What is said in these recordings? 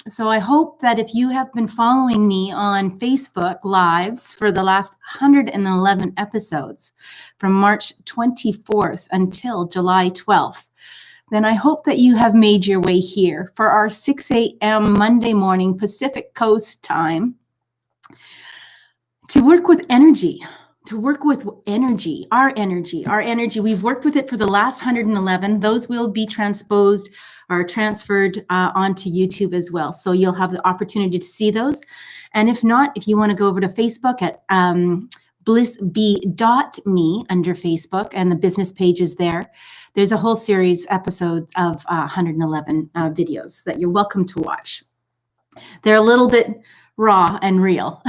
So I hope that if you have been following me on Facebook Lives for the last 111 episodes from March 24th until July 12th, then I hope that you have made your way here for our 6 a.m. Monday morning Pacific Coast time to work with energy. Our energy. We've worked with it for the last 111. Those will be transposed or transferred onto YouTube as well. So you'll have the opportunity to see those. And if not, if you want to go over to Facebook at BlissBEME under Facebook, and the business page is there. There's a whole series episodes of 111 videos that you're welcome to watch. They're a little bit raw and real.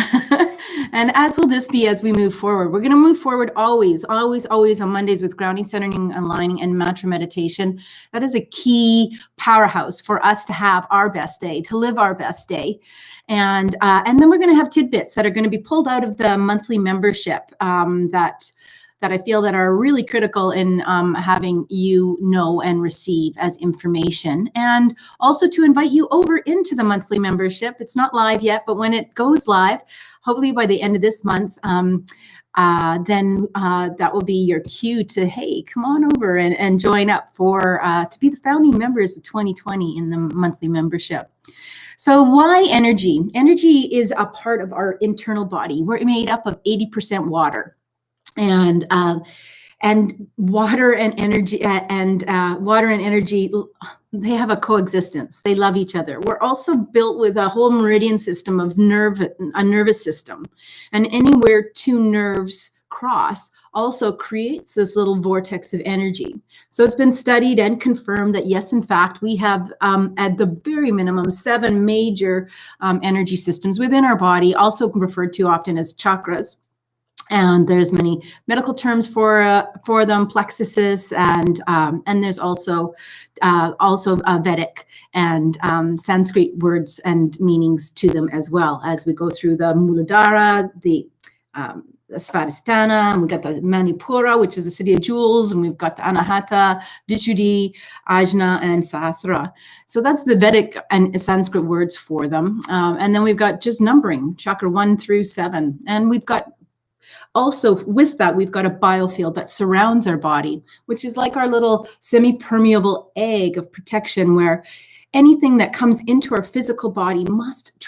And as will this be as we move forward. We're going to move forward always on Mondays with grounding, centering, aligning, and mantra meditation. That is a key powerhouse for us to have our best day, to live our best day. And then we're going to have tidbits that are going to be pulled out of the monthly membership that I feel that are really critical in having you know and receive as information, and also to invite you over into the monthly membership. It's not live yet, but when it goes live, hopefully by the end of this month, then that will be your cue to, hey, come on over and join up for to be the founding members of 2020 in the monthly membership. So why energy? Energy is a part of our internal body. We're made up of 80% water. And water and energy they have a coexistence. They love each other. We're also built with a whole meridian system of a nervous system, and anywhere two nerves cross also creates this little vortex of energy. So it's been studied and confirmed that yes, in fact, we have at the very minimum 7 major energy systems within our body, also referred to often as chakras. And there's many medical terms for them, plexuses, and there's also Vedic and Sanskrit words and meanings to them as well, as we go through the Muladhara, the Svadhisthana, and we've got the Manipura, which is the city of jewels, and we've got the Anahata, Vishuddhi, Ajna, and Sahasrara. So that's the Vedic and Sanskrit words for them. And then we've got just numbering, chakra 1 through 7, and we've got also, with that, we've got a biofield that surrounds our body, which is like our little semi-permeable egg of protection, where anything that comes into our physical body must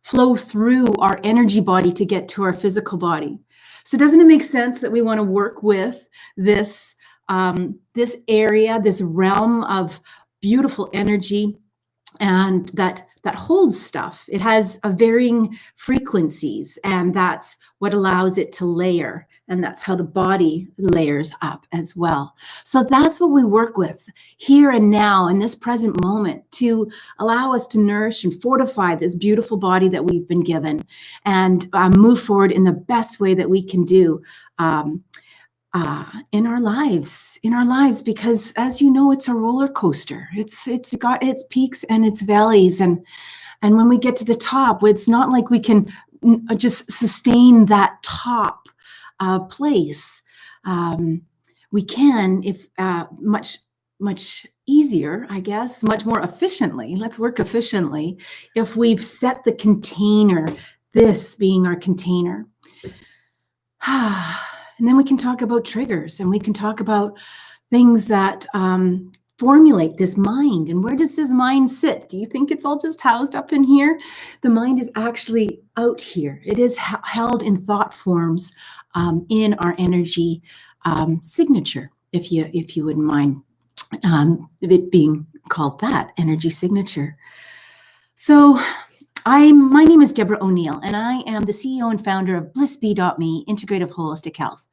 flow through our energy body to get to our physical body. So doesn't it make sense that we want to work with this area, this realm of beautiful energy, and that holds stuff? It has a varying frequencies, and that's what allows it to layer, and that's how the body layers up as well. So that's what we work with here and now in this present moment, to allow us to nourish and fortify this beautiful body that we've been given, and move forward in the best way that we can do in our lives, because as you know, it's a roller coaster. It's got its peaks and its valleys, and when we get to the top, it's not like we can just sustain that top place. We can, if much easier, I guess, much more efficiently. Let's work efficiently if we've set the container, this being our container. And then we can talk about triggers, and we can talk about things that formulate this mind. And where does this mind sit? Do you think it's all just housed up in here? The mind is actually out here. It is held in thought forms in our energy signature, if you wouldn't mind it being called that, energy signature. So my name is Debra O'Neill, and I am the CEO and founder of BlissBEME, Integrative Holistic Health.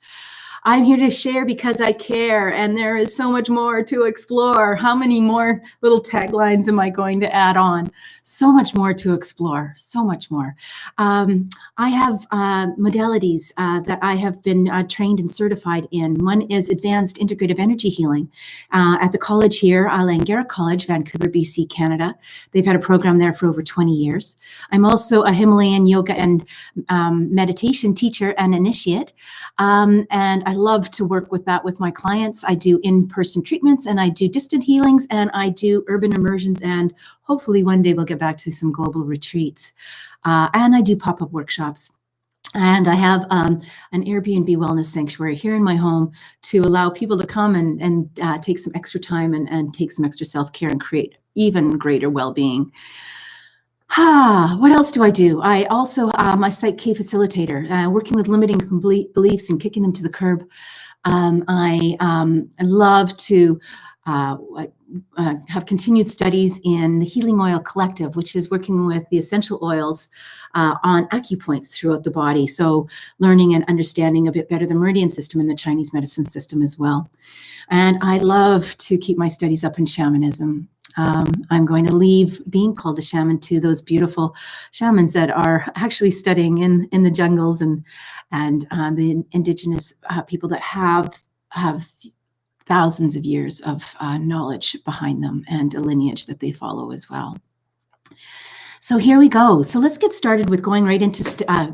I'm here to share because I care, and there is so much more to explore. How many more little taglines am I going to add on? So much more to explore, so much more. I have modalities that I have been trained and certified in. One is Advanced Integrative Energy Healing at the college here, Langara College, Vancouver, BC, Canada. They've had a program there for over 20 years. I'm also a Himalayan yoga and meditation teacher and initiate, and I love to work with that with my clients. I do in-person treatments, and I do distant healings, and I do urban immersions, and hopefully one day we'll get back to some global retreats. And I do pop-up workshops. And I have an Airbnb wellness sanctuary here in my home to allow people to come and take some extra time and take some extra self-care and create even greater well-being. What else do I do? I also, my Psych K facilitator, working with limiting beliefs and kicking them to the curb. I love to have continued studies in the Healing Oil Collective, which is working with the essential oils on acupoints throughout the body. So learning and understanding a bit better the meridian system and the Chinese medicine system as well. And I love to keep my studies up in shamanism. I'm going to leave being called a shaman to those beautiful shamans that are actually studying in the jungles and the indigenous people that have thousands of years of knowledge behind them and a lineage that they follow as well. So here we go. So let's get started with going right into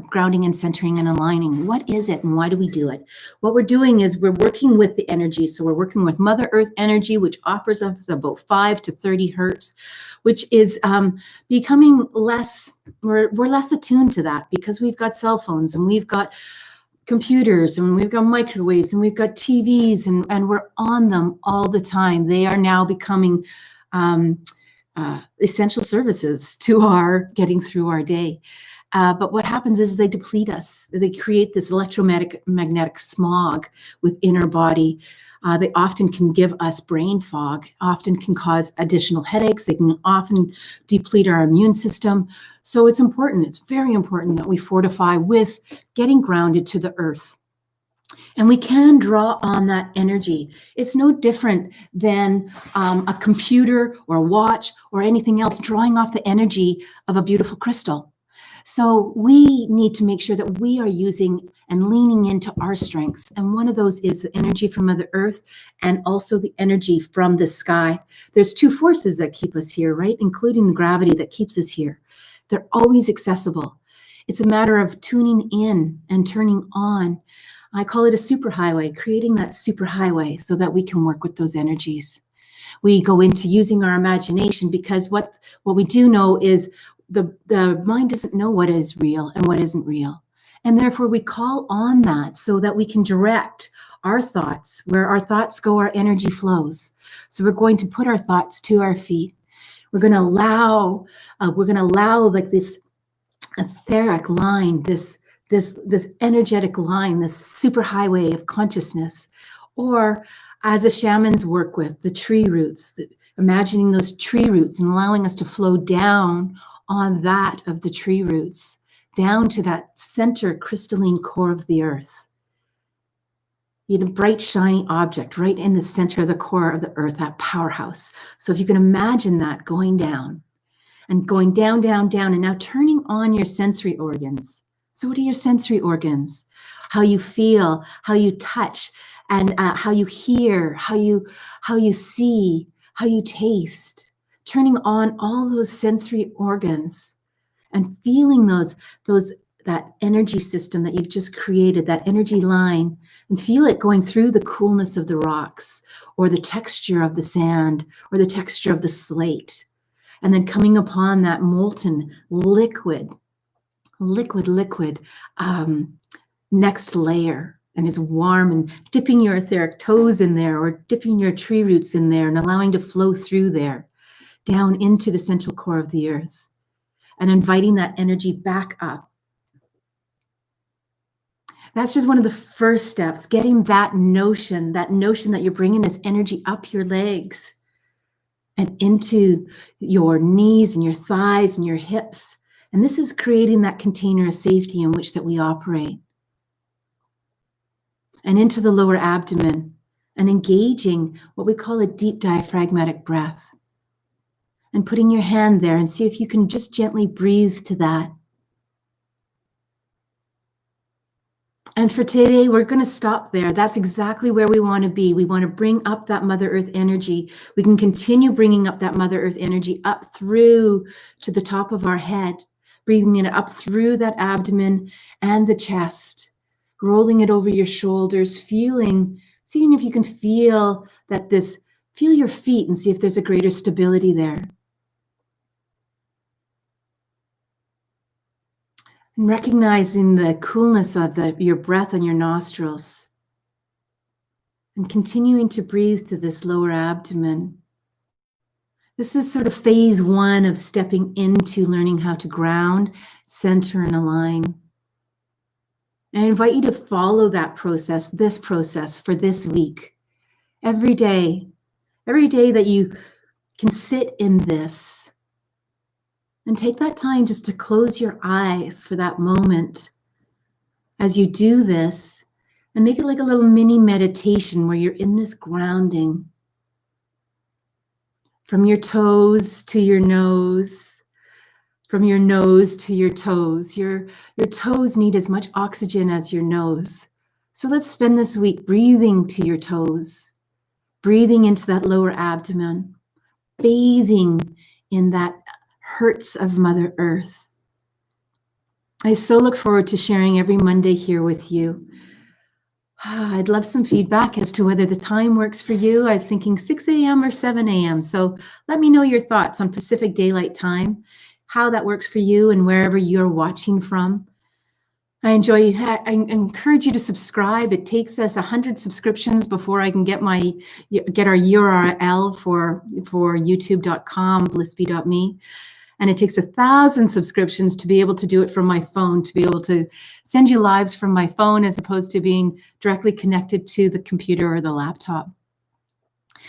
grounding and centering and aligning. What is it and why do we do it? What we're doing is we're working with the energy. So we're working with Mother Earth energy, which offers us about 5 to 30 hertz, which is becoming less, we're less attuned to that because we've got cell phones and we've got computers and we've got microwaves and we've got TVs and we're on them all the time. They are now becoming essential services to our getting through our day. But what happens is they deplete us. They create this electromagnetic smog within our body. They often can give us brain fog, often can cause additional headaches. They can often deplete our immune system. So it's important, it's very important that we fortify with getting grounded to the earth. And we can draw on that energy. It's no different than a computer or a watch or anything else drawing off the energy of a beautiful crystal. So we need to make sure that we are using and leaning into our strengths. And one of those is the energy from Mother Earth and also the energy from the sky. There's two forces that keep us here, right? Including the gravity that keeps us here. They're always accessible. It's a matter of tuning in and turning on. I call it a superhighway, creating that superhighway so that we can work with those energies. We go into using our imagination because what we do know is the mind doesn't know what is real and what isn't real. And therefore we call on that so that we can direct our thoughts. Where our thoughts go, our energy flows. So we're going to put our thoughts to our feet. We're going to allow like this etheric line, this energetic line, this superhighway of consciousness, or as the shamans work with the tree roots, imagining those tree roots and allowing us to flow down on that of the tree roots, down to that center crystalline core of the earth. You know, bright, shiny object right in the center of the core of the earth, that powerhouse. So if you can imagine that going down and going down, down, down, and now turning on your sensory organs. So what are your sensory organs? How you feel, how you touch, and how you hear, how you see, how you taste. Turning on all those sensory organs and feeling that energy system that you've just created, that energy line, and feel it going through the coolness of the rocks or the texture of the sand or the texture of the slate. And then coming upon that molten liquid next layer, and it's warm, and dipping your etheric toes in there or dipping your tree roots in there and allowing to flow through there down into the central core of the earth and inviting that energy back up. That's just one of the first steps, getting that notion that you're bringing this energy up your legs and into your knees and your thighs and your hips. And this is creating that container of safety in which that we operate. And into the lower abdomen and engaging what we call a deep diaphragmatic breath. And putting your hand there and see if you can just gently breathe to that. And for today, we're going to stop there. That's exactly where we want to be. We want to bring up that Mother Earth energy. We can continue bringing up that Mother Earth energy up through to the top of our head, breathing it up through that abdomen and the chest. rolling it over your shoulders, seeing if you can feel feel your feet and see if there's a greater stability there. And recognizing the coolness of your breath on your nostrils. And continuing to breathe to this lower abdomen. This is sort of phase 1 of stepping into learning how to ground, center, and align. And I invite you to follow this process for this week. Every day that you can sit in this and take that time just to close your eyes for that moment as you do this, and make it like a little mini meditation where you're in this grounding from your toes to your nose, from your nose to your toes. Your toes need as much oxygen as your nose. So let's spend this week breathing to your toes, breathing into that lower abdomen, bathing in that hurts of Mother Earth. I so look forward to sharing every Monday here with you. I'd love some feedback as to whether the time works for you. I was thinking 6 a.m. or 7 a.m. So let me know your thoughts on Pacific Daylight Time, how that works for you and wherever you're watching from. I encourage you to subscribe. It takes us 100 subscriptions before I can get our URL for youtube.com, BlissBEME. And it takes 1,000 subscriptions to be able to do it from my phone, to be able to send you lives from my phone as opposed to being directly connected to the computer or the laptop.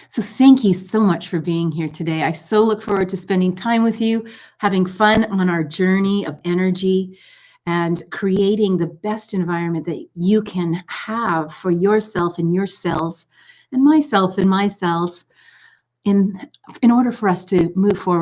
So thank you so much for being here today. I so look forward to spending time with you, having fun on our journey of energy and creating the best environment that you can have for yourself and your cells and myself and my cells in order for us to move forward